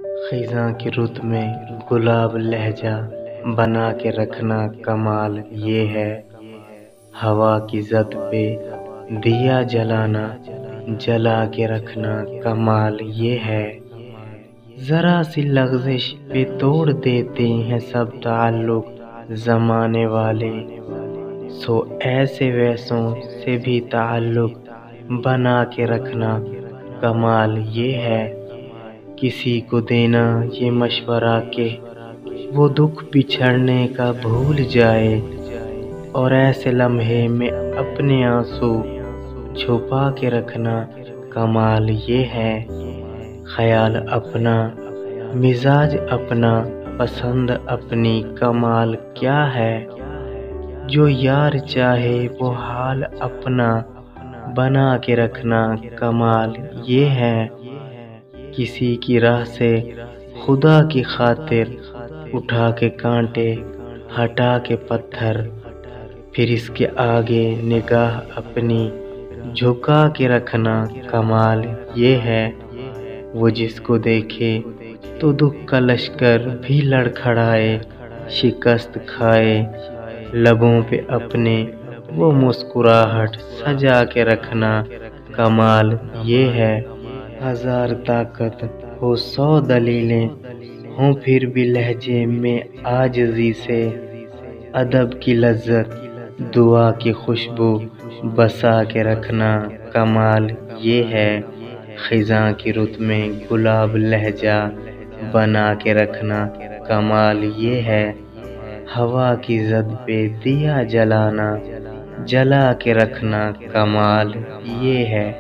خزاں کی رت میں گلاب لہجہ بنا کے رکھنا کمال یہ ہے، ہوا کی زد پہ دیا جلانا جلا کے رکھنا کمال یہ ہے، ذرا سی لغزش پہ توڑ دیتے ہیں سب تعلق زمانے والے، سو ایسے ویسوں سے بھی تعلق بنا کے رکھنا کمال یہ ہے، کسی کو دینا یہ مشورہ کہ وہ دکھ بچھڑنے کا بھول جائے، اور ایسے لمحے میں اپنے آنسو چھپا کے رکھنا کمال یہ ہے، خیال اپنا مزاج اپنا پسند اپنی کمال کیا ہے، جو یار چاہے وہ حال اپنا بنا کے رکھنا کمال یہ ہے، کسی کی راہ سے خدا کی خاطر اٹھا کے کانٹے ہٹا کے پتھر، پھر اس کے آگے نگاہ اپنی جھکا کے رکھنا کمال یہ ہے، وہ جس کو دیکھے تو دکھ کا لشکر بھی لڑکھڑائے، شکست کھائے لبوں پہ اپنے وہ مسکراہٹ سجا کے رکھنا کمال یہ ہے، ہزار طاقت ہو 100 دلیلیں ہوں پھر بھی لہجے میں عاجزی سے ادب کی لذت دعا کی خوشبو بسا کے رکھنا کمال یہ ہے، خزاں کی رت میں گلاب لہجہ بنا کے رکھنا کمال یہ ہے، ہوا کی زد پہ دیا جلانا جلا کے رکھنا کمال یہ ہے۔